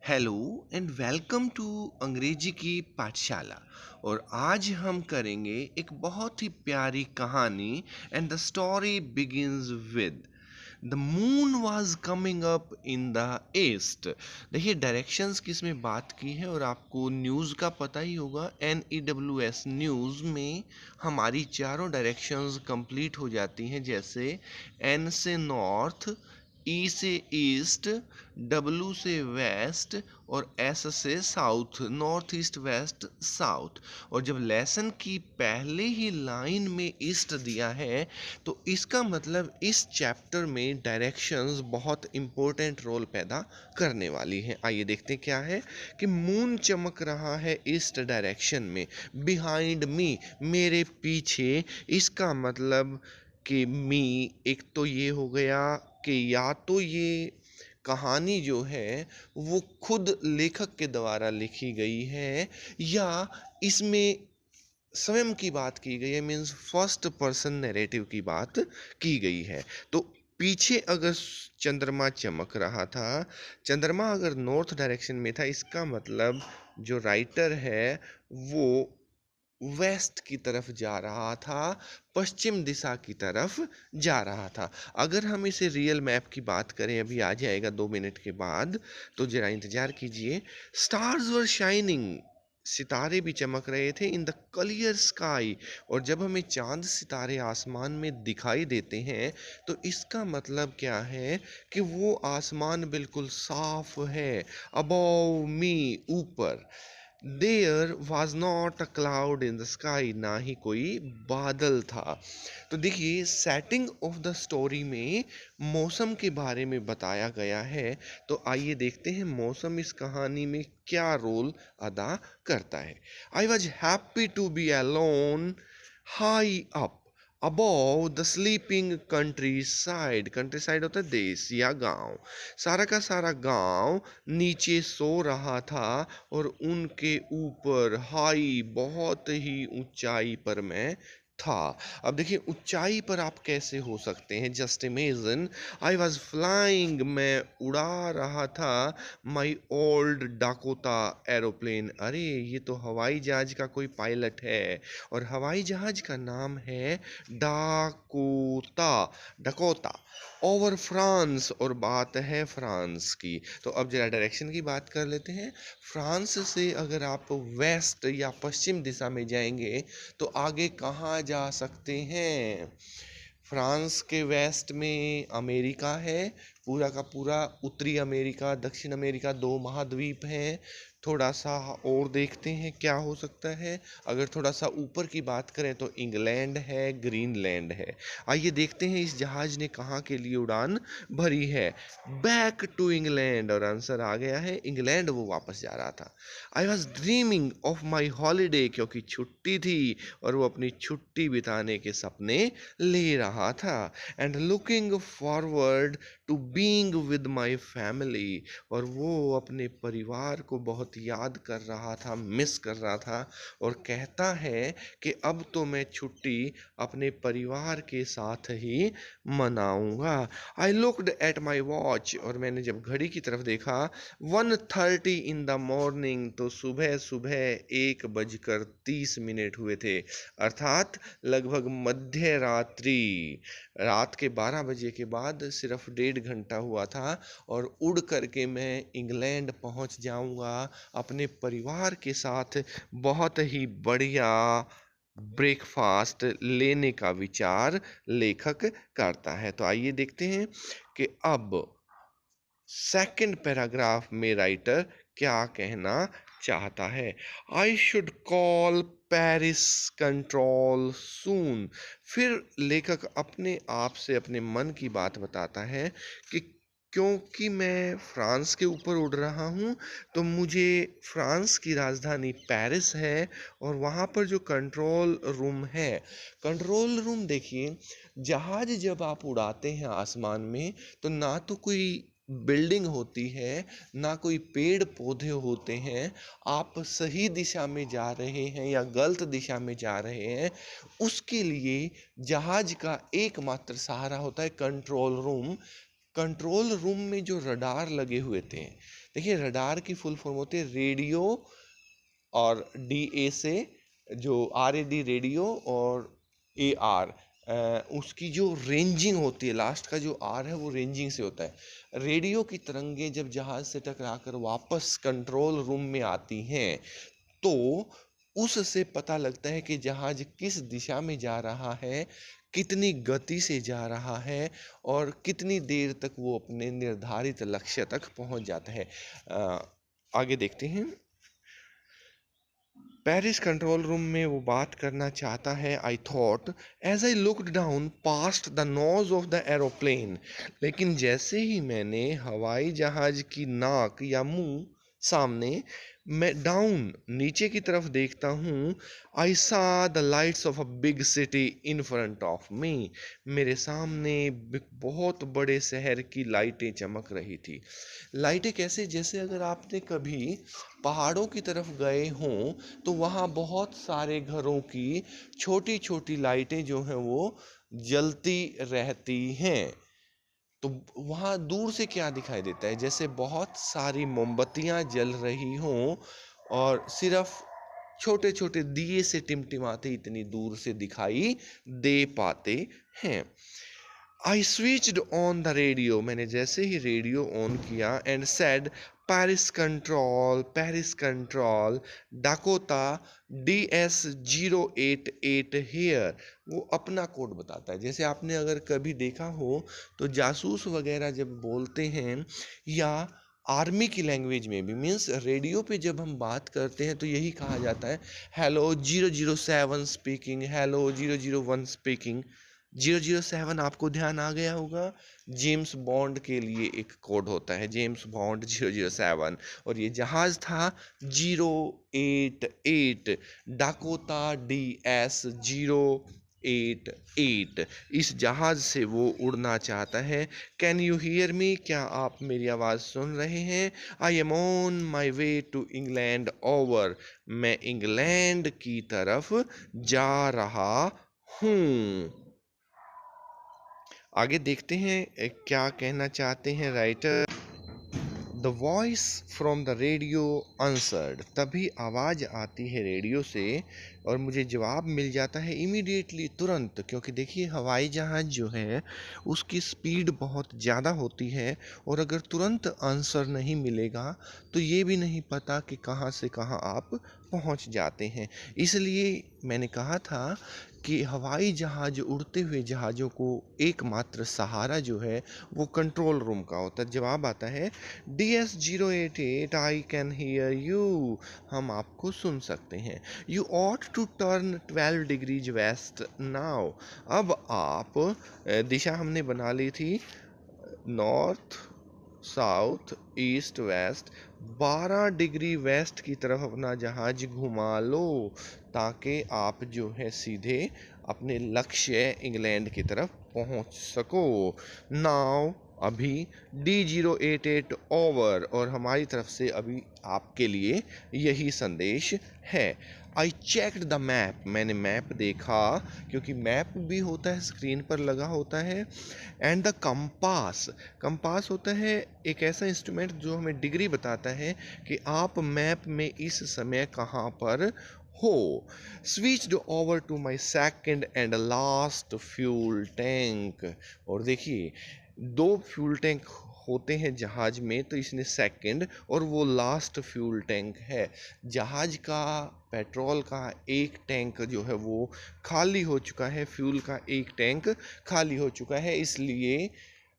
Hello and welcome to अंग्रेजी की पाठशाला। और आज हम करेंगे एक बहुत ही प्यारी कहानी। And the story begins with the moon was coming up in the east. देखिए डायरेक्शंस किसमें बात की है, और आपको न्यूज़ का पता ही होगा। NEWS न्यूज़ में हमारी चारों डायरेक्शंस कंप्लीट हो जाती हैं, जैसे N से नॉर्थ, ई से ईस्ट, डब्ल्यू से वेस्ट और एस से south, north east west south. और जब लेसन की पहले ही लाइन में ईस्ट दिया है तो इसका मतलब इस चैप्टर में डायरेक्शंस बहुत इंपॉर्टेंट रोल पैदा करने वाली हैं। आइए देखते हैं क्या है कि मून चमक रहा है ईस्ट डायरेक्शन में, बिहाइंड मी, मेरे पीछे। इसका मतलब कि मी, एक तो ये हो गया कि या तो ये कहानी जो है वो खुद लेखक के द्वारा लिखी गई है, या इसमें स्वयं की बात की गई है, मीन्स फर्स्ट पर्सन नैरेटिव की बात की गई है। तो पीछे अगर चंद्रमा चमक रहा था, चंद्रमा अगर नॉर्थ डायरेक्शन में था, इसका मतलब जो राइटर है वो वेस्ट की तरफ जा रहा था, पश्चिम दिशा की तरफ जा रहा था। अगर हम इसे रियल मैप की बात करें, अभी आ जाएगा 2 मिनट के बाद, तो जरा इंतजार कीजिए। स्टार्स वर शाइनिंग, सितारे भी चमक रहे थे, इन द क्लियर स्काई। और जब हमें चांद सितारे आसमान में दिखाई देते हैं तो इसका मतलब क्या है कि वो आसमान बिल्कुल साफ है। अबव मी, ऊपर। There was not a cloud in the sky, ना ही कोई बादल था। तो देखिए सेटिंग ऑफ द स्टोरी में मौसम के बारे में बताया गया है। तो आइए देखते हैं मौसम इस कहानी में क्या रोल अदा करता है। I was happy to be alone high up above the sleeping countryside. Countryside होता है देश या गांव। सारा का सारा गांव नीचे सो रहा था, और उनके ऊपर हाई, बहुत ही ऊंचाई पर मैं था। अब देखिए ऊंचाई पर आप कैसे हो सकते हैं, just imagine I was flying, मैं उड़ा रहा था, माई ओल्ड डाकोटा एरोप्लेन। अरे ये तो हवाई जहाज का कोई पायलट है, और हवाई जहाज का नाम है डाकोटा, डकोटा, ओवर फ्रांस। और बात है फ्रांस की। तो अब जरा डायरेक्शन की बात कर लेते हैं। फ्रांस से अगर आप वेस्ट या पश्चिम दिशा में जाएंगे तो आगे कहाँ जा सकते हैं? फ्रांस के वेस्ट में अमेरिका है, पूरा का पूरा उत्तरी अमेरिका, दक्षिण अमेरिका, दो महाद्वीप हैं। थोड़ा सा और देखते हैं क्या हो सकता है। अगर थोड़ा सा ऊपर की बात करें तो इंग्लैंड है, ग्रीनलैंड है। आइए देखते हैं इस जहाज ने कहाँ के लिए उड़ान भरी है। बैक टू इंग्लैंड, और आंसर आ गया है इंग्लैंड, वो वापस जा रहा था। I was dreaming of my holiday, क्योंकि छुट्टी थी और वो अपनी छुट्टी बिताने के सपने ले रहा था। And looking forward to being with my family, और वो अपने परिवार को बहुत याद कर रहा था, मिस कर रहा था। और कहता है कि अब तो मैं छुट्टी अपने परिवार के साथ ही मनाऊंगा। I looked at my watch, और मैंने जब घड़ी की तरफ देखा, 1:30 इन द मॉर्निंग, तो सुबह सुबह 1:30 हुए थे, अर्थात लगभग मध्य रात्रि। रात के 12 बजे के बाद सिर्फ 1.5 घंटा हुआ था, और उड़ करके मैं इंग्लैंड पहुंच जाऊंगा अपने परिवार के साथ, बहुत ही बढ़िया ब्रेकफास्ट लेने का विचार लेखक करता है। तो आइए देखते हैं कि अब सेकंड पैराग्राफ में राइटर क्या कहना चाहता है। I should call Paris control soon. फिर लेखक अपने आप से अपने मन की बात बताता है कि क्योंकि मैं फ्रांस के ऊपर उड़ रहा हूँ तो मुझे फ्रांस की राजधानी पेरिस है, और वहाँ पर जो कंट्रोल रूम है, कंट्रोल रूम देखिए, जहाज जब आप उड़ाते हैं आसमान में तो ना तो कोई बिल्डिंग होती है, ना कोई पेड़ पौधे होते हैं। आप सही दिशा में जा रहे हैं या गलत दिशा में जा रहे हैं, उसके लिए जहाज का एकमात्र सहारा होता है कंट्रोल रूम। कंट्रोल रूम में जो रडार लगे हुए थे, देखिए रडार की फुल फॉर्म होती है रेडियो, और डी ए से जो आर ए डी रेडियो, और ए आर उसकी जो रेंजिंग होती है, लास्ट का जो आर है वो रेंजिंग से होता है। रेडियो की तरंगे जब जहाज से टकराकर वापस कंट्रोल रूम में आती हैं तो उससे पता लगता है कि जहाज किस दिशा में जा रहा है, कितनी गति से जा रहा है, और कितनी देर तक वो अपने निर्धारित लक्ष्य तक पहुंच जाता है। आगे देखते हैं। पेरिस कंट्रोल रूम में वो बात करना चाहता है, I thought as I looked down past the nose of the aeroplane. लेकिन जैसे ही मैंने हवाई जहाज की नाक या मुंह सामने, मैं डाउन नीचे की तरफ देखता हूँ, आई सा the lights of a big city in front of me. मेरे सामने बहुत बड़े शहर की लाइटें चमक रही थी। लाइटें कैसे, जैसे अगर आपने कभी पहाड़ों की तरफ गए हों तो वहाँ बहुत सारे घरों की छोटी छोटी लाइटें जो हैं वो जलती रहती हैं। तो वहाँ दूर से क्या दिखाई देता है, जैसे बहुत सारी मोमबत्तियाँ जल रही हों और सिर्फ छोटे छोटे दिए से टिमटिमाते इतनी दूर से दिखाई दे पाते हैं। I switched on the radio, मैंने जैसे ही रेडियो ऑन किया, and said Paris control Dakota DS 088 here. वो अपना कोड बताता है। जैसे आपने अगर कभी देखा हो तो जासूस वगैरह जब बोलते हैं, या आर्मी की लैंग्वेज में भी, मीन्स रेडियो पे जब हम बात करते हैं तो यही कहा जाता है, हेलो 007 स्पीकिंग, हेलो 001 स्पीकिंग। 007 आपको ध्यान आ गया होगा, जेम्स बॉन्ड के लिए एक कोड होता है, जेम्स बॉन्ड 007। और ये जहाज था 088, डाकोटा DS 088। इस जहाज से वो उड़ना चाहता है। कैन यू हियर मी, क्या आप मेरी आवाज़ सुन रहे हैं? I am on my way to England over, मैं इंग्लैंड की तरफ जा रहा हूँ। आगे देखते हैं क्या कहना चाहते हैं writer. The voice from the radio answered, तभी आवाज़ आती है रेडियो से और मुझे जवाब मिल जाता है इमीडिएटली, तुरंत। क्योंकि देखिए हवाई जहाज़ जो है उसकी स्पीड बहुत ज़्यादा होती है, और अगर तुरंत आंसर नहीं मिलेगा तो ये भी नहीं पता कि कहाँ से कहाँ आप पहुँच जाते हैं। इसलिए मैंने कहा था कि हवाई जहाज़, उड़ते हुए जहाज़ों को एकमात्र सहारा जो है वो कंट्रोल रूम का होता है। जवाब आता है DS 088, I can hear you, हम आपको सुन सकते हैं। You ought to turn 12 degrees west now, अब आप दिशा हमने बना ली थी north south east west, 12 degree west की तरफ अपना जहाज घुमा लो, ताकि आप जो है सीधे अपने लक्ष्य इंग्लैंड की तरफ पहुंच सको। नाउ, अभी D 088 ओवर, और हमारी तरफ से अभी आपके लिए यही संदेश है। आई चेकड द मैप, मैंने मैप देखा, क्योंकि मैप भी होता है स्क्रीन पर लगा होता है। एंड द कंपास, कंपास होता है एक ऐसा इंस्ट्रूमेंट जो हमें डिग्री बताता है कि आप मैप में इस समय कहाँ पर हो। Switched over to my second and last fuel tank, और देखिए 2 फ्यूल टैंक होते हैं जहाज में, तो इसने सेकंड और वो लास्ट फ्यूल टैंक है। जहाज का पेट्रोल का एक टैंक जो है वो खाली हो चुका है, फ्यूल का एक टैंक खाली हो चुका है। इसलिए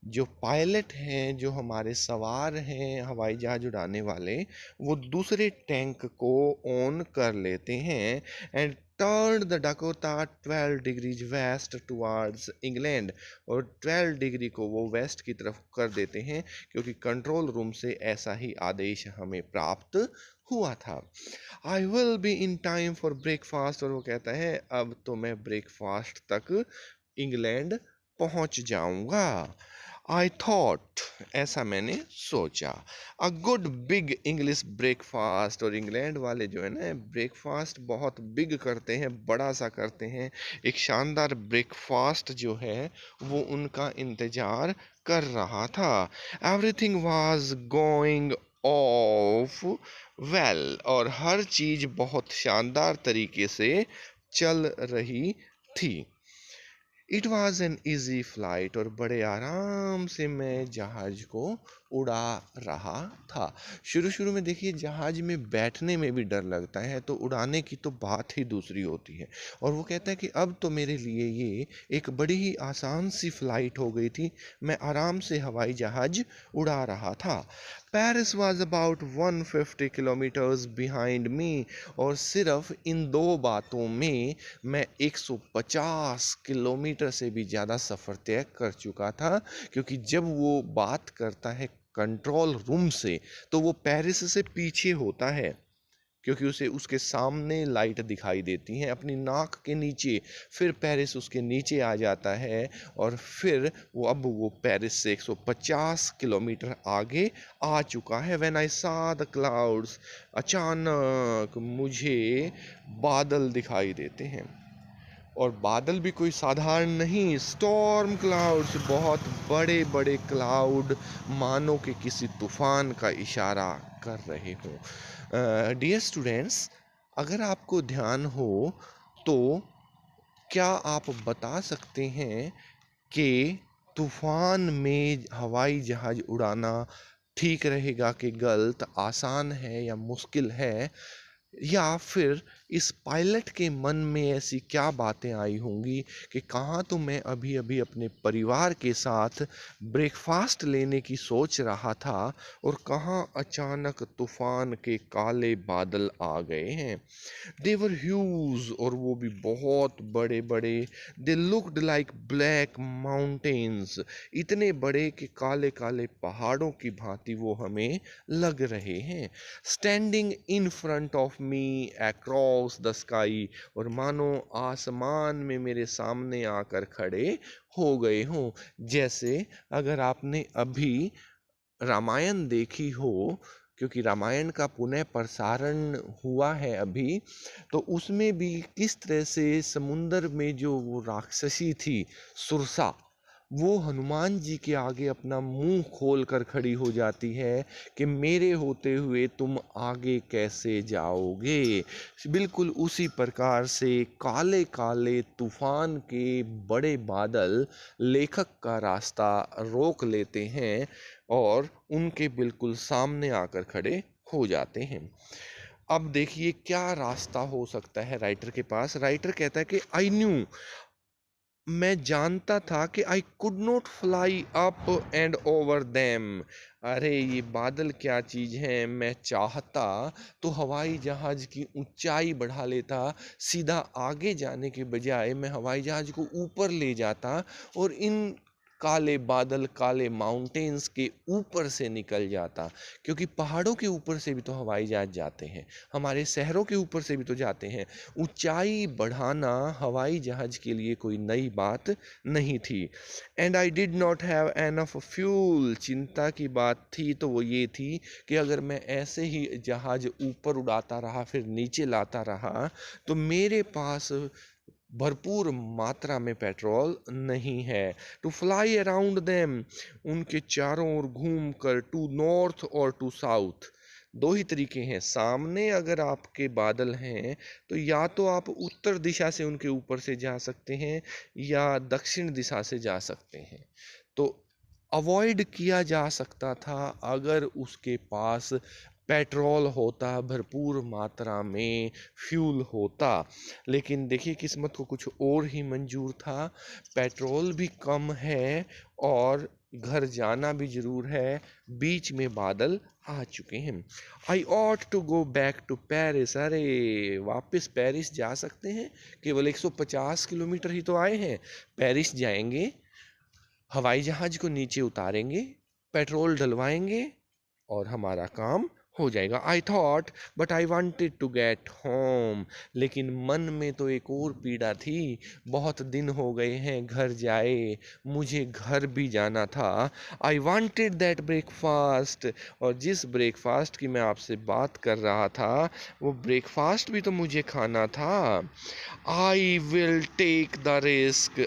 जो पायलट हैं, जो हमारे सवार हैं हवाई जहाज उड़ाने वाले, वो दूसरे टैंक को ऑन कर लेते हैं and turn the Dakota 12 degrees west towards England, और 12 डिग्री को वो वेस्ट की तरफ कर देते हैं, क्योंकि कंट्रोल रूम से ऐसा ही आदेश हमें प्राप्त हुआ था। I will be in time for breakfast, और वो कहता है अब तो मैं ब्रेकफास्ट तक इंग्लैंड पहुंच जाऊंगा। आई थॉट, ऐसा मैंने सोचा। A good big English breakfast, और इंग्लैंड वाले जो है ना ब्रेकफास्ट बहुत बिग करते हैं, बड़ा सा करते हैं। एक शानदार ब्रेकफास्ट जो है वो उनका इंतजार कर रहा था। Everything was going of well, और हर चीज बहुत शानदार तरीके से चल रही थी। It was an easy flight, और बड़े आराम से मैं जहाज को उड़ा रहा था। शुरू शुरू में देखिए जहाज में बैठने में भी डर लगता है, तो उड़ाने की तो बात ही दूसरी होती है। और वो कहता है कि अब तो मेरे लिए ये एक बड़ी ही आसान सी फ्लाइट हो गई थी, मैं आराम से हवाई जहाज उड़ा रहा था। Paris was about 150 kilometres behind me, और सिर्फ इन दो बातों में मैं 150 किलोमीटर से भी ज़्यादा सफ़र तय कर चुका था। क्योंकि जब वो बात करता है कंट्रोल रूम से, तो वो पेरिस से पीछे होता है, क्योंकि उसे उसके सामने लाइट दिखाई देती हैं अपनी नाक के नीचे। फिर पेरिस उसके नीचे आ जाता है, और फिर वो पेरिस से 150 किलोमीटर आगे आ चुका है। व्हेन आई सा द क्लाउड्स, अचानक मुझे बादल दिखाई देते हैं। और बादल भी कोई साधारण नहीं, स्टॉर्म क्लाउड्स, बहुत बड़े बड़े क्लाउड, मानो कि किसी तूफान का इशारा कर रहे हों। डियर स्टूडेंट्स, अगर आपको ध्यान हो तो क्या आप बता सकते हैं कि तूफान में हवाई जहाज उड़ाना ठीक रहेगा कि गलत, आसान है या मुश्किल है? या फिर इस पायलट के मन में ऐसी क्या बातें आई होंगी कि कहाँ तो मैं अभी अभी अपने परिवार के साथ ब्रेकफास्ट लेने की सोच रहा था, और कहाँ अचानक तूफान के काले बादल आ गए हैं। देवर ह्यूज, और वो भी बहुत बड़े बड़े। They looked like black mountains, इतने बड़े कि काले काले पहाड़ों की भांति वो हमें लग रहे हैं। Standing in front of me across the sky, और मानो आसमान में मेरे सामने आकर खड़े हो गए हों। जैसे अगर आपने अभी रामायण देखी हो, क्योंकि रामायण का पुनः प्रसारण हुआ है अभी, तो उसमें भी किस तरह से समुंदर में जो वो राक्षसी थी सुरसा, वो हनुमान जी के आगे अपना मुंह खोल कर खड़ी हो जाती है कि मेरे होते हुए तुम आगे कैसे जाओगे। बिल्कुल उसी प्रकार से काले काले तूफान के बड़े बादल लेखक का रास्ता रोक लेते हैं, और उनके बिल्कुल सामने आकर खड़े हो जाते हैं। अब देखिए क्या रास्ता हो सकता है राइटर के पास। राइटर कहता है कि आई न्यू, मैं जानता था कि आई could not fly up and over them. अरे ये बादल क्या चीज़ है, मैं चाहता तो हवाई जहाज़ की ऊंचाई बढ़ा लेता, सीधा आगे जाने के बजाय मैं हवाई जहाज़ को ऊपर ले जाता, और इन काले बादल काले माउंटेन्स के ऊपर से निकल जाता। क्योंकि पहाड़ों के ऊपर से भी तो हवाई जहाज जाते हैं, हमारे शहरों के ऊपर से भी तो जाते हैं। ऊंचाई बढ़ाना हवाई जहाज के लिए कोई नई बात नहीं थी। And I did not have enough fuel, चिंता की बात थी तो वो ये थी कि अगर मैं ऐसे ही जहाज ऊपर उड़ाता रहा फिर नीचे लाता रहा, तो मेरे पास भरपूर मात्रा में पेट्रोल नहीं है। टू फ्लाई अराउंड देम, उनके चारों ओर घूम कर, टू नॉर्थ और टू साउथ, दो ही तरीके हैं। सामने अगर आपके बादल हैं तो या तो आप उत्तर दिशा से उनके ऊपर से जा सकते हैं, या दक्षिण दिशा से जा सकते हैं। तो अवॉइड किया जा सकता था अगर उसके पास पेट्रोल होता, भरपूर मात्रा में फ्यूल होता। लेकिन देखिए किस्मत को कुछ और ही मंजूर था, पेट्रोल भी कम है और घर जाना भी जरूर है, बीच में बादल आ चुके हैं। I ought to go back to Paris, अरे वापस पेरिस जा सकते हैं, केवल 150 किलोमीटर ही तो आए हैं। पेरिस जाएंगे, हवाई जहाज को नीचे उतारेंगे, पेट्रोल डलवाएंगे, और हमारा काम हो जाएगा। I thought but I wanted to get home, लेकिन मन में तो एक और पीड़ा थी। बहुत दिन हो गए हैं घर जाए, मुझे घर भी जाना था। आई वॉन्टेड दैट ब्रेकफास्ट, और जिस ब्रेकफास्ट की मैं आपसे बात कर रहा था वो ब्रेकफास्ट भी तो मुझे खाना था। I will take the risk.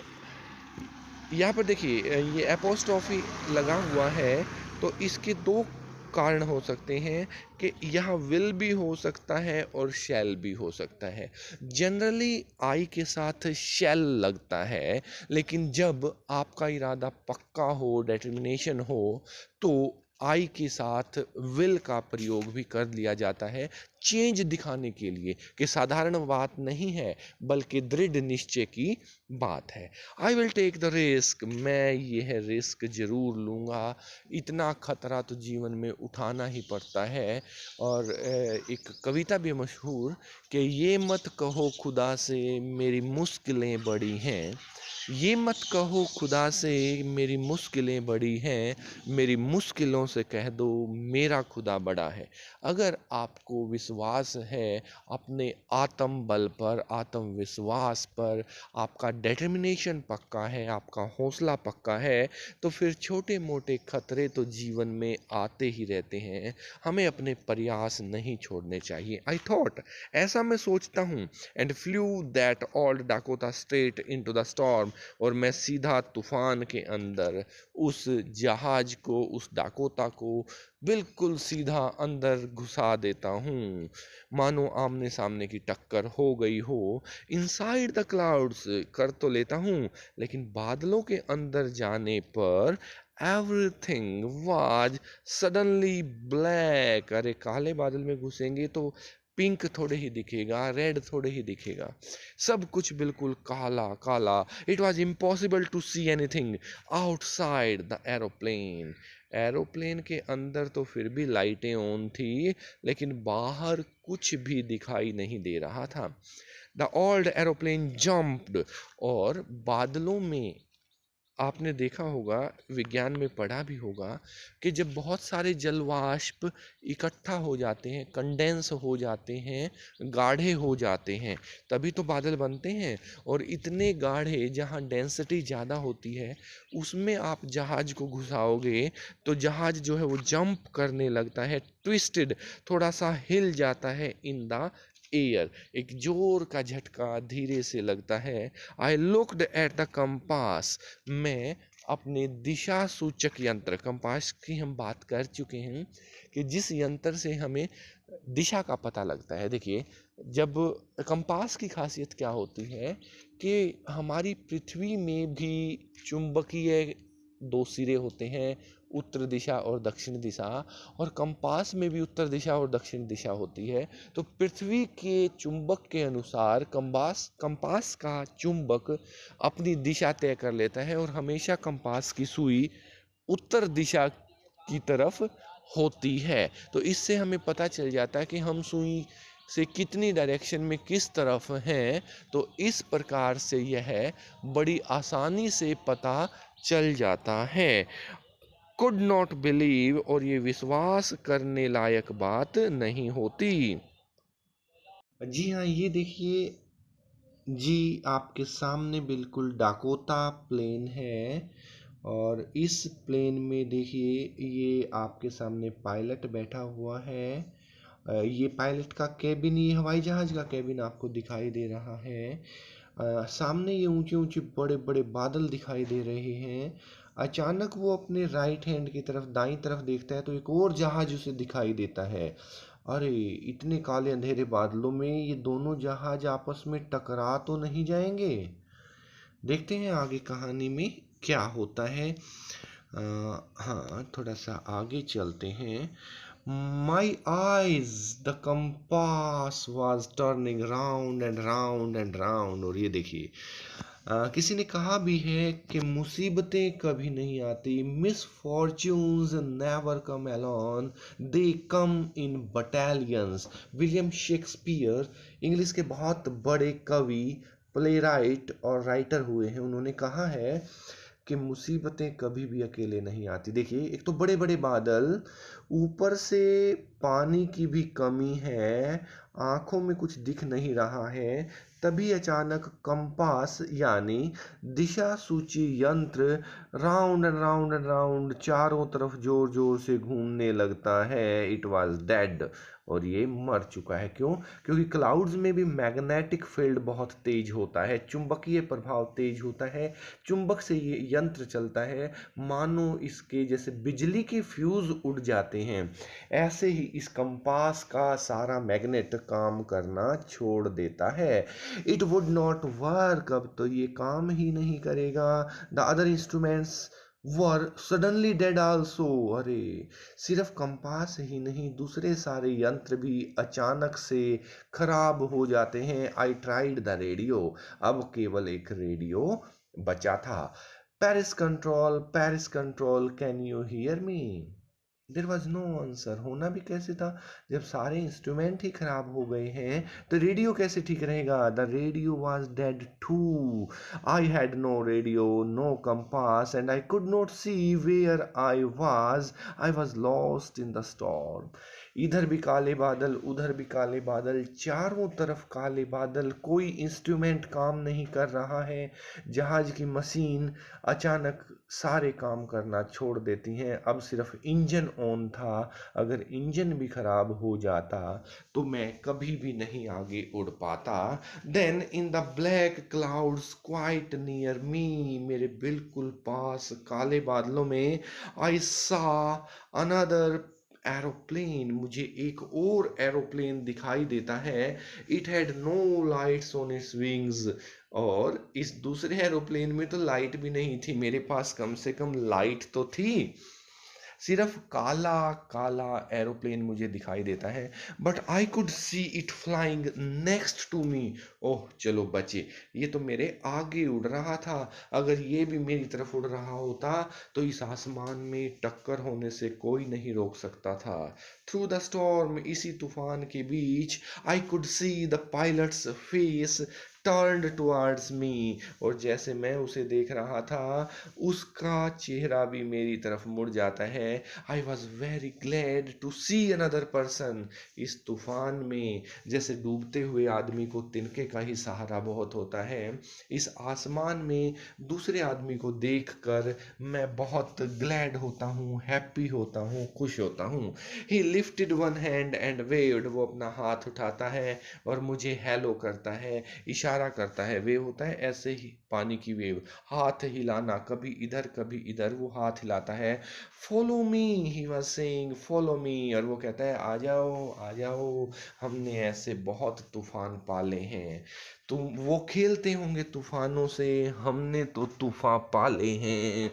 यहाँ पर देखिए ये एपोस्ट्रॉफी लगा हुआ है, तो इसके दो कारण हो सकते हैं कि यहाँ विल भी हो सकता है और शैल भी हो सकता है। जनरली आई के साथ शैल लगता है, लेकिन जब आपका इरादा पक्का हो, डिटर्मिनेशन हो, तो आई के साथ विल का प्रयोग भी कर लिया जाता है, चेंज दिखाने के लिए कि साधारण बात नहीं है बल्कि दृढ़ निश्चय की बात है। I will take the risk, मैं यह रिस्क जरूर लूँगा। इतना खतरा तो जीवन में उठाना ही पड़ता है। और एक कविता भी मशहूर कि ये मत कहो खुदा से मेरी मुश्किलें बड़ी हैं, ये मत कहो खुदा से मेरी मुश्किलें बड़ी हैं, मेरी मुश्किलों से कह दो मेरा खुदा बड़ा है। अगर आपको विश्वास है अपने आत्म बल पर, आत्मविश्वास पर, आपका डिटर्मिनेशन पक्का है, आपका हौसला पक्का है, तो फिर छोटे मोटे खतरे तो जीवन में आते ही रहते हैं। हमें अपने प्रयास नहीं छोड़ने चाहिए। आई थॉट, ऐसा मैं सोचता हूँ, and flu that old Dakota straight into the storm, और मैं सीधा तूफान के अंदर उस जहाज को, उस डाकोता को बिल्कुल सीधा अंदर घुसा देता हूँ, मानो आमने सामने की टक्कर हो गई हो। इनसाइड द क्लाउड्स कर तो लेता हूँ, लेकिन बादलों के अंदर जाने पर एवरीथिंग वाज सडनली ब्लैक। अरे काले बादल में घुसेंगे तो पिंक थोड़े ही दिखेगा, रेड थोड़े ही दिखेगा, सब कुछ बिल्कुल काला काला। It was impossible to see anything outside the aeroplane. Aeroplane के अंदर तो फिर भी लाइटें ऑन थी, लेकिन बाहर कुछ भी दिखाई नहीं दे रहा था। द ओल्ड एरोप्लेन जम्प्ड, और बादलों में आपने देखा होगा, विज्ञान में पढ़ा भी होगा कि जब बहुत सारे जलवाष्प इकट्ठा हो जाते हैं, कंडेंस हो जाते हैं, गाढ़े हो जाते हैं, तभी तो बादल बनते हैं। और इतने गाढ़े जहाँ डेंसिटी ज़्यादा होती है उसमें आप जहाज को घुसाओगे तो जहाज जो है वो जंप करने लगता है, ट्विस्टेड, थोड़ा सा हिल जाता है इन द एयर, एक जोर का झटका धीरे से लगता है। आई लुक्ड एट द कंपास, मैं अपने दिशा सूचक यंत्र, कंपास की हम बात कर चुके हैं कि जिस यंत्र से हमें दिशा का पता लगता है। देखिए, जब कंपास की खासियत क्या होती है कि हमारी पृथ्वी में भी चुंबकीय दो सिरे होते हैं, उत्तर दिशा और दक्षिण दिशा, और कंपास में भी उत्तर दिशा और दक्षिण दिशा होती है। तो पृथ्वी के चुंबक के अनुसार कंपास का चुंबक अपनी दिशा तय कर लेता है, और हमेशा कंपास की सुई उत्तर दिशा की तरफ होती है। तो इससे हमें पता चल जाता है कि हम सुई से कितनी डायरेक्शन में किस तरफ हैं। तो इस प्रकार से यह बड़ी आसानी से पता चल जाता है। कुड नॉट बिलीव, और ये विश्वास करने लायक बात नहीं होती। जी हाँ, ये देखिए जी, आपके सामने बिल्कुल डाकोटा प्लेन है, और इस प्लेन में देखिए ये आपके सामने पायलट बैठा हुआ है। ये पायलट का केबिन, ये हवाई जहाज का केबिन आपको दिखाई दे रहा है। सामने ये ऊंचे ऊंचे बड़े बड़े बादल दिखाई दे रहे हैं। अचानक वो अपने राइट हैंड की तरफ, दाईं तरफ देखता है तो एक और जहाज उसे दिखाई देता है। अरे, इतने काले अंधेरे बादलों में ये दोनों जहाज आपस में टकरा तो नहीं जाएंगे? देखते हैं आगे कहानी में क्या होता है। हाँ, थोड़ा सा आगे चलते हैं। My eyes the compass was turning round and round and round. और ये देखिए, किसी ने कहा भी है कि मुसीबतें कभी नहीं आती, misfortunes never come alone, they come in battalions. William Shakespeare, English के बहुत बड़े कवि, प्ले राइट और राइटर हुए हैं, उन्होंने कहा है कि मुसीबतें कभी भी अकेले नहीं आती। देखिए, एक तो बड़े बड़े बादल, ऊपर से पानी की भी कमी है, आंखों में कुछ दिख नहीं रहा है, तभी अचानक कंपास यानी दिशा सूची यंत्र round and round and round चारों तरफ जोर जोर से घूमने लगता है। इट वॉज डेड, और ये मर चुका है। क्यों? क्योंकि क्लाउड्स में भी मैग्नेटिक फील्ड बहुत तेज होता है, चुंबकीय प्रभाव तेज होता है, चुंबक से ये यंत्र चलता है, मानो इसके जैसे बिजली के फ्यूज उड़ जाते हैं। ऐसे ही इस कंपास का सारा मैग्नेट काम करना छोड़ देता है। इट वुड नॉट वर्क, अब तो ये काम ही नहीं करेगा। The other instruments were suddenly dead also. अरे, सिर्फ कंपास ही नहीं, दूसरे सारे यंत्र भी अचानक से खराब हो जाते हैं। आई ट्राइड द रेडियो, अब केवल एक रेडियो बचा था। Paris control, can you hear me? There was no answer. होना भी कैसे था जब सारे इंस्ट्रूमेंट ही खराब हो गए हैं, तो रेडियो कैसे ठीक रहेगा? The radio was dead too. I had no radio, no compass, and I could not see where I was lost in the storm. इधर भी काले बादल, उधर भी काले बादल, चारों तरफ काले बादल, कोई इंस्ट्रूमेंट काम नहीं कर रहा है। जहाज की मशीन अचानक सारे काम करना छोड़ देती हैं, अब सिर्फ इंजन ऑन था। अगर इंजन भी खराब हो जाता तो मैं कभी भी नहीं आगे उड़ पाता। Then in the black clouds quite near me, मेरे बिल्कुल पास काले बादलों में, आई सा अनदर एरोप्लेन, मुझे एक और एरोप्लेन दिखाई देता है। It had no lights on its wings, और इस दूसरे एरोप्लेन में तो लाइट भी नहीं थी, मेरे पास कम से कम लाइट तो थी। सिर्फ काला काला एरोप्लेन मुझे दिखाई देता है, but I could see it flying next to me. Oh, चलो बचे, ये तो मेरे आगे उड़ रहा था। अगर ये भी मेरी तरफ उड़ रहा होता तो इस आसमान में टक्कर होने से कोई नहीं रोक सकता था। थ्रू द स्टॉर्म, इसी तूफान के बीच, I could see the pilot's face turned towards me, और जैसे मैं उसे देख रहा था उसका चेहरा भी मेरी तरफ मुड़ जाता है। I was very glad to see another person. इस तूफान में जैसे डूबते हुए आदमी को तिनके का ही सहारा बहुत होता है, इस आसमान में दूसरे आदमी को देखकर मैं बहुत ग्लैड होता हूँ, हैप्पी होता हूँ, खुश होता हूँ। ही lifted one hand and waived, वो अपना हाथ उठाता है और मुझे हेलो करता है, इशारा करता है। वेव होता है ऐसे ही पानी की वेव, हाथ हिलाना, कभी इधर कभी इधर वो हाथ हिलाता है। Follow me, he was saying follow me, और वो कहता है आ जाओ आ जाओ, हमने ऐसे बहुत तूफान पाले हैं। तुम वो खेलते होंगे तूफानों से, हमने तो तूफान पाले हैं।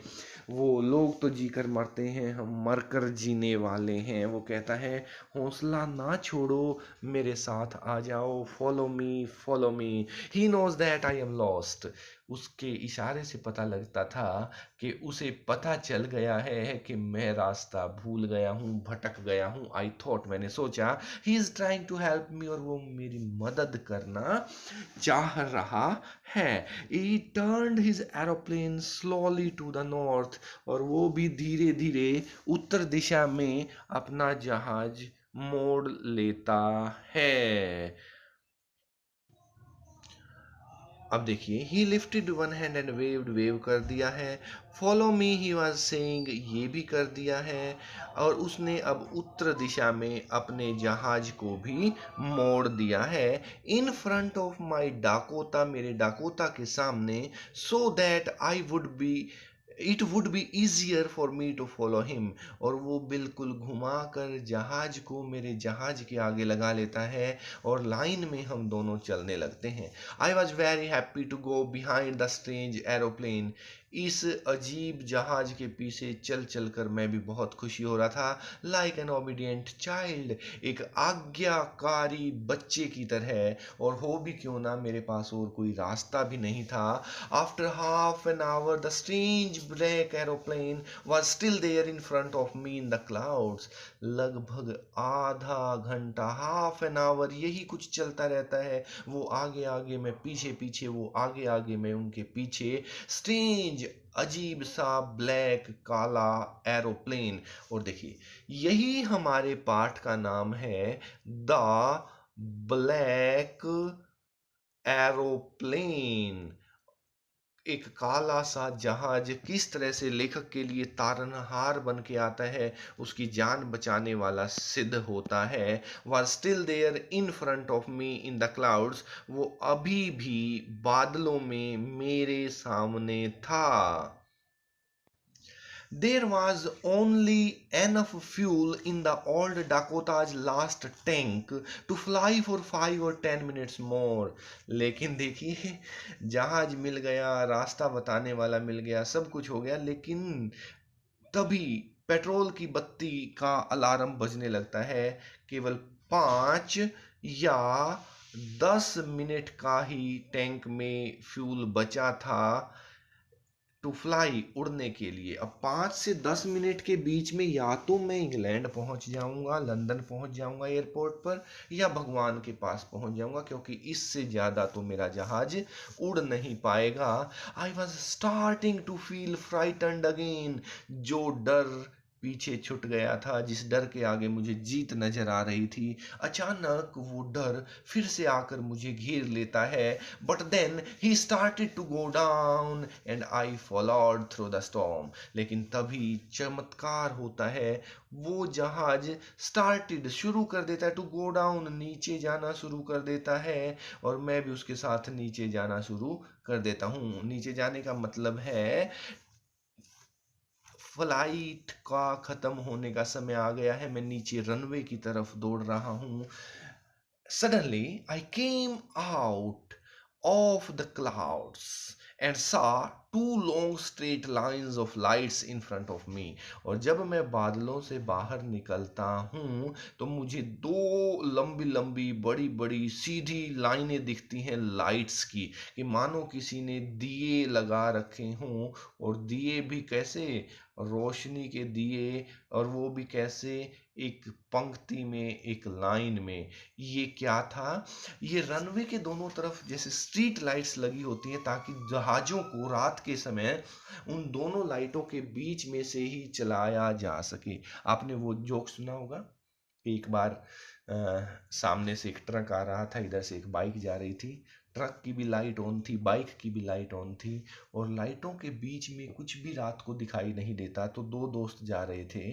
वो लोग तो जीकर मरते हैं, हम मरकर जीने वाले हैं। वो कहता है हौसला ना छोड़ो, मेरे साथ आ जाओ, follow me follow me. He knows that I am lost, उसके इशारे से पता लगता था कि उसे पता चल गया है कि मैं रास्ता भूल गया हूँ, भटक गया हूँ। आई थॉट, मैंने सोचा, he is trying to help me, और वो मेरी मदद करना चाह रहा है। He turned his aeroplane slowly to the north, और वो भी धीरे धीरे उत्तर दिशा में अपना जहाज मोड़ लेता है। अब देखिए, ही lifted one hand and waived, wave कर दिया है। Follow me, he was saying, ये भी कर दिया है। और उसने अब उत्तर दिशा में अपने जहाज को भी मोड़ दिया है। इन फ्रंट ऑफ माई डाकोता, मेरे डाकोता के सामने, so that I would be it would be easier for me to follow him, और वो बिल्कुल घुमा कर जहाज को मेरे जहाज के आगे लगा लेता है, और लाइन में हम दोनों चलने लगते हैं। I was very happy to go behind the strange aeroplane, इस अजीब जहाज के पीछे चल चल कर मैं भी बहुत खुशी हो रहा था। लाइक एन ओबीडियंट चाइल्ड, एक आज्ञाकारी बच्चे की तरह, और हो भी क्यों ना, मेरे पास और कोई रास्ता भी नहीं था। After half an hour the strange black aeroplane was still there in front of me in the clouds। लगभग आधा घंटा, हाफ एन आवर, यही कुछ चलता रहता है। वो आगे आगे, मैं पीछे पीछे, वो आगे आगे, मैं उनके पीछे। स्ट्रेंज स्ट्रेंज अजीब सा ब्लैक काला एरोप्लेन। और देखिए यही हमारे पाठ का नाम है, द ब्लैक एरोप्लेन। एक काला सा जहाज किस तरह से लेखक के लिए तारनहार बन के आता है, उसकी जान बचाने वाला सिद्ध होता है, was still there in front of me in the clouds। वो अभी भी बादलों में मेरे सामने था। There was only enough fuel in the old Dakota's last tank to fly for 5 or 10 minutes more। लेकिन देखिए जहाज मिल गया, रास्ता बताने वाला मिल गया, सब कुछ हो गया, लेकिन तभी पेट्रोल की बत्ती का अलार्म बजने लगता है। केवल 5 या 10 मिनट का ही टैंक में फ्यूल बचा था टू फ्लाई, उड़ने के लिए। अब 5 से 10 मिनट के बीच में या तो मैं इंग्लैंड पहुंच जाऊंगा, लंदन पहुंच जाऊंगा एयरपोर्ट पर, या भगवान के पास पहुंच जाऊंगा, क्योंकि इससे ज़्यादा तो मेरा जहाज उड़ नहीं पाएगा। I was starting to feel frightened again. जो डर पीछे छूट गया था, जिस डर के आगे मुझे जीत नजर आ रही थी, अचानक वो डर फिर से आकर मुझे घेर लेता है। But then he started to go down and I followed through the storm. लेकिन तभी चमत्कार होता है, वो जहाज स्टार्टेड शुरू कर देता है टू गो डाउन, नीचे जाना शुरू कर देता है, और मैं भी उसके साथ नीचे जाना शुरू कर देता हूँ। नीचे जाने का मतलब है फ्लाइट का खत्म होने का समय आ गया है, मैं नीचे रनवे की तरफ दौड़ रहा हूँ। Suddenly, I came out of the clouds and saw two long straight lines of lights in front of me। और जब मैं बादलों से बाहर निकलता हूँ तो मुझे दो लंबी लंबी बड़ी बड़ी सीधी लाइनें दिखती हैं लाइट्स की, कि मानो किसी ने दिए लगा रखे हों। और दिए भी कैसे, रोशनी के दिए, और वो भी कैसे, एक पंक्ति में, एक लाइन में। ये क्या था, ये रनवे के दोनों तरफ जैसे स्ट्रीट लाइट्स लगी होती हैं, ताकि जहाज़ों को रात के समय उन दोनों लाइटों के बीच में से ही चलाया जा सके। आपने वो जोक सुना होगा कि एक बार सामने से एक ट्रक आ रहा था, इधर से एक बाइक जा रही थी, ट्रक की भी लाइट ऑन थी, बाइक की भी लाइट ऑन थी, और लाइटों के बीच में कुछ भी रात को दिखाई नहीं देता। तो दो दोस्त जा रहे थे,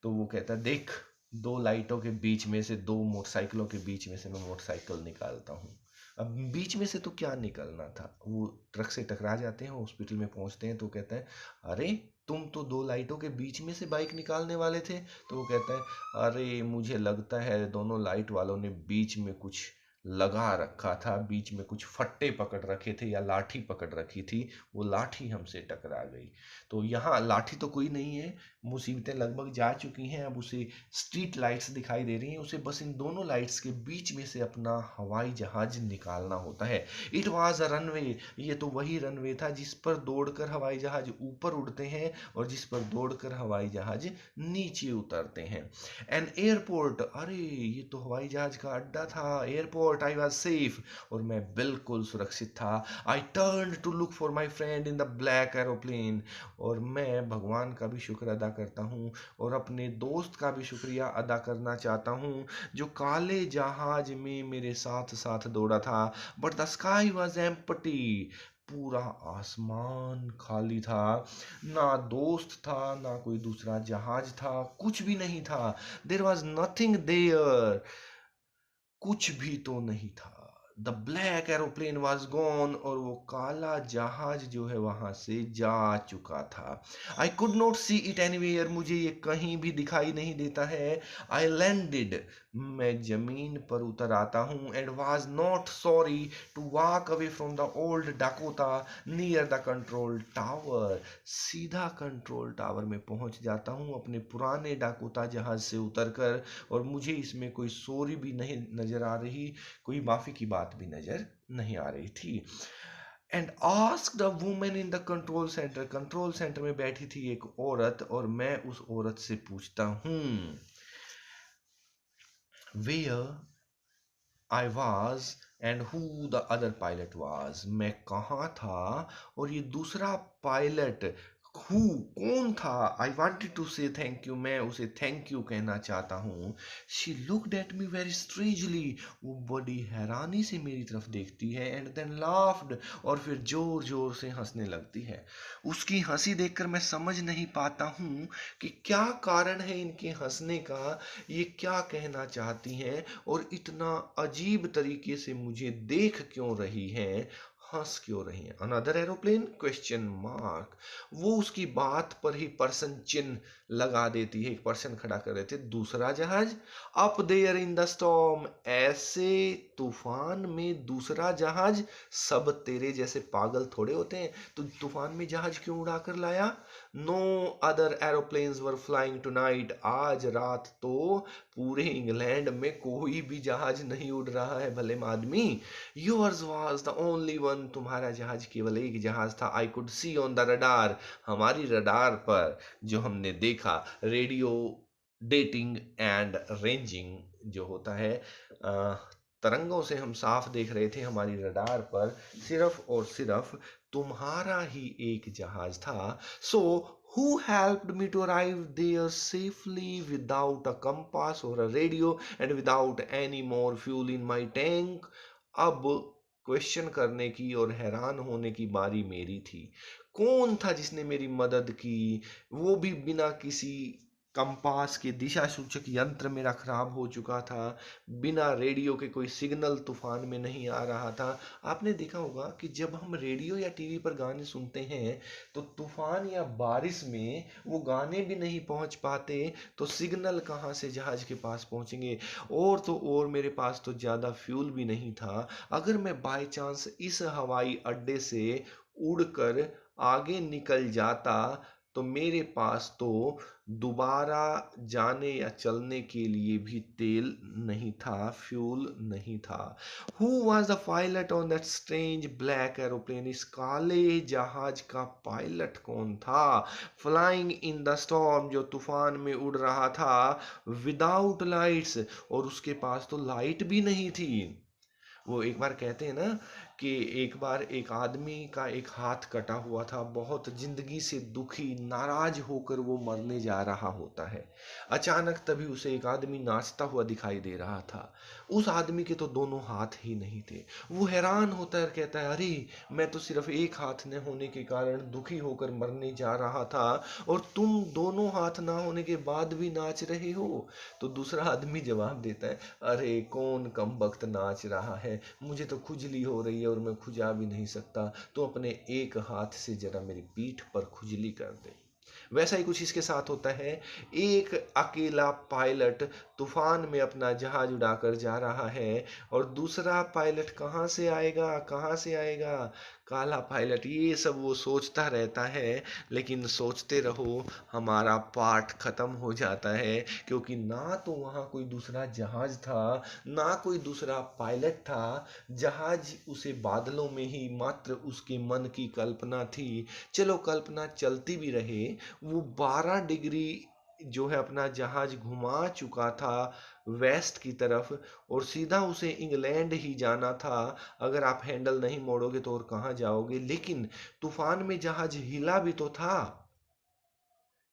तो वो कहता देख, दो लाइटों के बीच में से, दो मोटरसाइकिलों के बीच में से मैं मोटरसाइकिल निकालता हूँ। अब बीच में से तो क्या निकलना था, वो ट्रक से टकरा जाते हैं, हॉस्पिटल में पहुंचते हैं, तो कहता है अरे तुम तो दो लाइटों के बीच में से बाइक निकालने वाले थे। तो वो कहता है अरे मुझे लगता है दोनों लाइट वालों ने बीच में कुछ लगा रखा था, बीच में कुछ फट्टे पकड़ रखे थे या लाठी पकड़ रखी थी, वो लाठी हमसे टकरा गई। तो यहाँ लाठी तो कोई नहीं है, मुसीबतें लगभग जा चुकी हैं, अब उसे स्ट्रीट लाइट्स दिखाई दे रही हैं, उसे बस इन दोनों लाइट्स के बीच में से अपना हवाई जहाज निकालना होता है। इट वाज अ रनवे, ये तो वही रनवे था जिस पर दौड़कर हवाई जहाज ऊपर उड़ते हैं और जिस पर दौड़कर हवाई जहाज नीचे उतरते हैं। एन एयरपोर्ट, अरे ये तो हवाई जहाज का अड्डा था। एयरपोर्ट, आई वॉज सेफ, और मैं बिल्कुल सुरक्षित था। I turn to look for my friend in the black aeroplane, और मैं भगवान का भी शुक्र अदा करता हूँ और अपने दोस्त का भी शुक्रिया अदा करना चाहता हूँ, जो काले जहाज में मेरे साथ साथ दौड़ा था। But the sky was empty, पूरा आसमान खाली था, ना दोस्त था, ना कोई दूसरा जहाज था, कुछ भी नहीं था। देयर वॉज नथिंग देयर, कुछ भी तो नहीं था। The black aeroplane was gone, और वो काला जहाज जो है वहां से जा चुका था। आई could not see it anywhere, मुझे ये कहीं भी दिखाई नहीं देता है। आई लैंडेड, मैं जमीन पर उतर आता हूँ, and was not sorry to walk away from the old Dakota near the control tower. सीधा कंट्रोल टावर में पहुंच जाता हूँ अपने पुराने डाकोटा जहाज से उतरकर, और मुझे इसमें कोई सॉरी भी नहीं नजर आ रही, कोई माफी की बात भी नजर नहीं आ रही थी। And asked a woman in the control centre, control centre में बैठी थी एक औरत, और मैं उस औरत से पूछता हूँ where I was and who the other pilot was, मैं कहाँ था और ये दूसरा पायलट हु कौन था। आई वांटेड टू से थैंक यू, मैं उसे थैंक यू कहना चाहता हूँ। She looked at me very strangely, वो बड़ी हैरानी से मेरी तरफ देखती है, एंड देन लाफ्ड, और फिर जोर जोर से हंसने लगती है। उसकी हंसी देखकर मैं समझ नहीं पाता हूँ कि क्या कारण है इनके हंसने का, ये क्या कहना चाहती हैं और इतना अजीब तरीके से मुझे देख क्यों रही हैं, हंस क्यों रही हैं। अनदर एरोप्लेन क्वेश्चन मार्क, वो उसकी बात पर ही पर्सन चिन्ह लगा देती है, एक पर्सन खड़ा कर देते। दूसरा जहाज, up there in the storm, ऐसे तूफान में दूसरा जहाज, सब तेरे जैसे पागल थोड़े होते हैं, तो तूफान में जहाज क्यों उड़ा कर लाया। No other aeroplanes were flying tonight, आज रात तो पूरे इंग्लैंड में कोई भी जहाज नहीं उड़ रहा है भले आदमी। Yours was the only one, तुम्हारा जहाज केवल एक जहाज था। आई could C on the radar, हमारी रडार पर जो हमने देखा, रेडियो डेटिंग एंड रेंजिंग जो होता है, तरंगों से हम साफ देख रहे थे हमारी रडार पर सिर्फ और सिर्फ तुम्हारा ही एक जहाज था। सो who helped me to arrive there safely without a compass or a radio and without any more fuel in my tank। अब क्वेश्चन करने की और हैरान होने की बारी मेरी थी। कौन था जिसने मेरी मदद की, वो भी बिना किसी कंपास के, दिशा सूचक यंत्र मेरा खराब हो चुका था, बिना रेडियो के कोई सिग्नल तूफान में नहीं आ रहा था। आपने देखा होगा कि जब हम रेडियो या टीवी पर गाने सुनते हैं तो तूफान या बारिश में वो गाने भी नहीं पहुंच पाते, तो सिग्नल कहाँ से जहाज के पास पहुंचेंगे। और तो और मेरे पास तो ज़्यादा फ्यूल भी नहीं था। अगर मैं बाय चांस इस हवाई अड्डे से उड़कर आगे निकल जाता तो मेरे पास तो दोबारा जाने या चलने के लिए भी तेल नहीं था, फ्यूल नहीं था। Who was the pilot on that strange black aeroplane, इस काले जहाज का पायलट कौन था। फ्लाइंग इन द स्टॉर्म, जो तूफान में उड़ रहा था, विदाउट लाइट्स, और उसके पास तो लाइट भी नहीं थी। वो एक बार कहते हैं ना कि एक बार एक आदमी का एक हाथ कटा हुआ था, बहुत जिंदगी से दुखी नाराज होकर वो मरने जा रहा होता है। अचानक तभी उसे एक आदमी नाचता हुआ दिखाई दे रहा था। उस आदमी के तो दोनों हाथ ही नहीं थे। वो हैरान होता है और कहता है, अरे मैं तो सिर्फ एक हाथ न होने के कारण दुखी होकर मरने जा रहा था और तुम दोनों हाथ ना होने के बाद भी नाच रहे हो। तो दूसरा आदमी जवाब देता है, अरे कौन कमबख्त नाच रहा है, मुझे तो खुजली हो रही है और मैं खुजा भी नहीं सकता, तो अपने एक हाथ से जरा मेरी पीठ पर खुजली कर दे। वैसा ही कुछ इसके साथ होता है। एक अकेला पायलट तूफान में अपना जहाज उड़ाकर जा रहा है और दूसरा पायलट कहाँ से आएगा, कहाँ से आएगा। काला पायलट, ये सब वो सोचता रहता है, लेकिन सोचते रहो हमारा पाठ खत्म हो जाता है, क्योंकि ना तो वहाँ कोई दूसरा जहाज था, ना कोई दूसरा पायलट था। जहाज उसे बादलों में ही मात्र उसके मन की कल्पना थी। चलो कल्पना चलती भी रहे, वो 12 डिग्री जो है अपना जहाज घुमा चुका था वेस्ट की तरफ, और सीधा उसे इंग्लैंड ही जाना था। अगर आप हैंडल नहीं मोड़ोगे तो और कहाँ जाओगे। लेकिन तूफान में जहाज हिला भी तो था,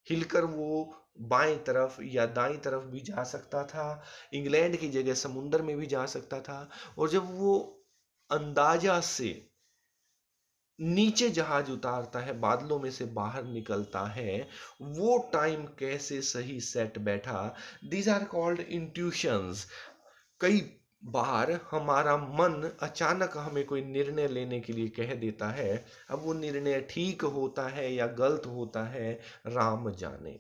हिलकर वो बाएं तरफ या दाईं तरफ भी जा सकता था, इंग्लैंड की जगह समुंदर में भी जा सकता था। और जब वो अंदाजा से नीचे जहाज उतारता है, बादलों में से बाहर निकलता है, वो टाइम कैसे सही सेट बैठा। These are called intuitions. कई बार हमारा मन अचानक हमें कोई निर्णय लेने के लिए कह देता है। अब वो निर्णय ठीक होता है या गलत होता है, राम जाने।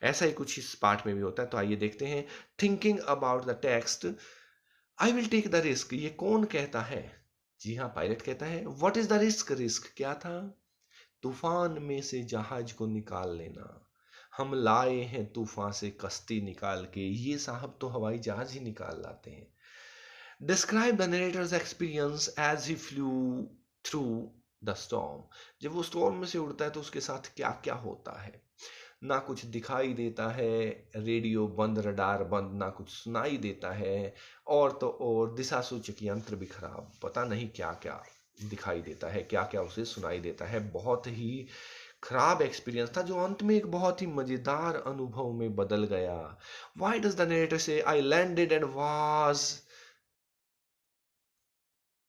ऐसा ही कुछ इस पाठ में भी होता है। तो आइए देखते हैं। Thinking about the text, I will take the risk, ये कौन कहता है। जी हाँ, पायलट कहता है। What is the risk, risk क्या था। तूफान में से जहाज को निकाल लेना। हम लाए हैं तूफान से कश्ती निकाल के, ये साहब तो हवाई जहाज ही निकाल लाते हैं। Describe the narrator's experience as he flew through the storm, जब वो स्टॉर्म में से उड़ता है तो उसके साथ क्या क्या होता है। ना कुछ दिखाई देता है, रेडियो बंद, रडार बंद, ना कुछ सुनाई देता है, और तो और दिशा सूचक यंत्र भी खराब, पता नहीं क्या क्या दिखाई देता है, क्या क्या उसे सुनाई देता है। बहुत ही खराब एक्सपीरियंस था जो अंत में एक बहुत ही मजेदार अनुभव में बदल गया। Why does the narrator say I landed and was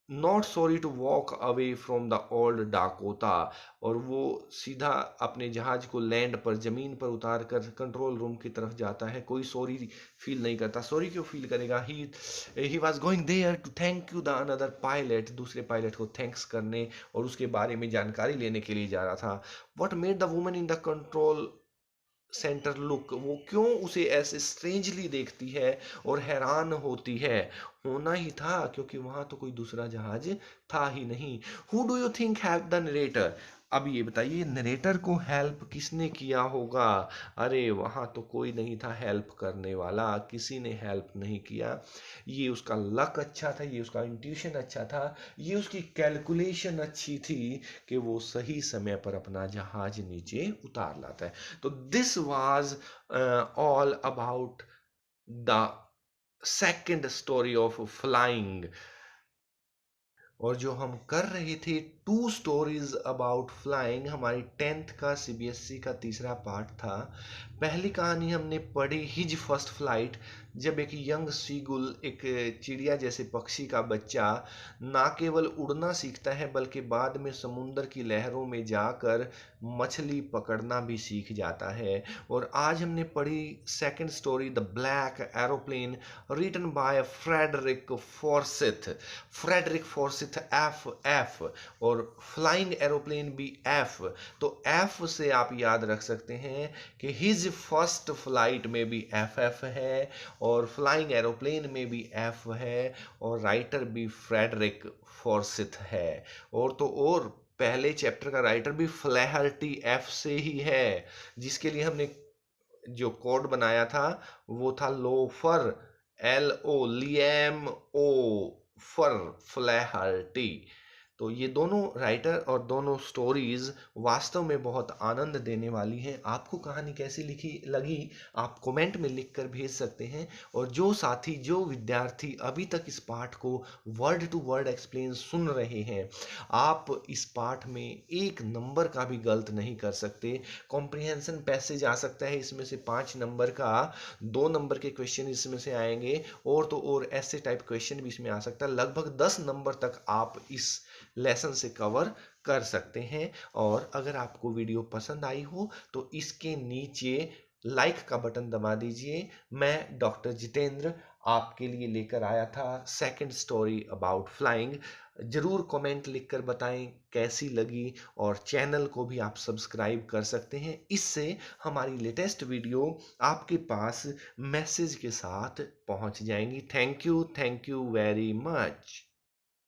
not sorry to walk away from the old Dakota, और वो सीधा अपने जहाज को लैंड पर, जमीन पर उतार कर कंट्रोल रूम की तरफ जाता है। कोई सॉरी फील नहीं करता। सॉरी क्यों फील करेगा? He was going there to thank you the another pilot, दूसरे पायलट को थैंक्स करने और उसके बारे में जानकारी लेने के लिए जा रहा था। What made the woman in the control centre look, वो क्यों उसे ऐसे स्ट्रेंजली देखती है और हैरान होती है? होना ही था, क्योंकि वहां तो कोई दूसरा जहाज था ही नहीं। Who do you think have the narrator? अब ये बताइए, नरेटर को हेल्प किसने किया होगा? अरे वहां तो कोई नहीं था हेल्प करने वाला, किसी ने हेल्प नहीं किया। ये उसका लक अच्छा था, ये उसका इंट्यूशन अच्छा था, ये उसकी कैलकुलेशन अच्छी थी कि वो सही समय पर अपना जहाज नीचे उतार लाता है। तो this was all about the second story of flying. और जो हम कर रहे थे, टू स्टोरीज अबाउट फ्लाइंग, हमारी 10th का सीबीएसई का तीसरा पार्ट था। पहली कहानी हमने पढ़ी हिज फर्स्ट फ्लाइट, जब एक यंग सीगुल, एक चिड़िया जैसे पक्षी का बच्चा, ना केवल उड़ना सीखता है बल्कि बाद में समुंदर की लहरों में जाकर मछली पकड़ना भी सीख जाता है। और आज हमने पढ़ी second story, the black aeroplane, written by Frederick Forsyth. Frederick Forsyth, F F, और फ्लाइंग एरोप्लेन भी एफ। तो एफ से आप याद रख सकते हैं कि हिज फर्स्ट फ्लाइट में भी एफ एफ है, और फ्लाइंग एरोप्लेन में भी एफ है, और राइटर भी फ्रेडरिक फॉर्सिथ है। और तो और पहले चैप्टर का राइटर भी फ्लैहर्टी एफ से ही है, जिसके लिए हमने जो कोड बनाया था वो था लोफर, LO, लियम ओ, फर, फ्लैहर्टी। तो ये दोनों राइटर और दोनों स्टोरीज वास्तव में बहुत आनंद देने वाली हैं। आपको कहानी कैसी लिखी लगी आप कमेंट में लिख कर भेज सकते हैं। और जो साथी, जो विद्यार्थी अभी तक इस पाठ को वर्ड टू वर्ड एक्सप्लेन सुन रहे हैं, आप इस पाठ में एक नंबर का भी गलत नहीं कर सकते। कॉम्प्रिहेंशन पैसेज आ सकता है इसमें से 5 नंबर का, 2 नंबर के क्वेश्चन इसमें से आएंगे, और तो और ऐसे टाइप क्वेश्चन भी इसमें आ सकता है। लगभग 10 नंबर तक आप इस लेसन से कवर कर सकते हैं। और अगर आपको वीडियो पसंद आई हो तो इसके नीचे लाइक का बटन दबा दीजिए। मैं डॉक्टर जितेंद्र आपके लिए लेकर आया था सेकंड स्टोरी अबाउट फ्लाइंग। जरूर कमेंट लिखकर बताएं कैसी लगी, और चैनल को भी आप सब्सक्राइब कर सकते हैं। इससे हमारी लेटेस्ट वीडियो आपके पास मैसेज के साथ पहुंच जाएंगी। Thank you very much.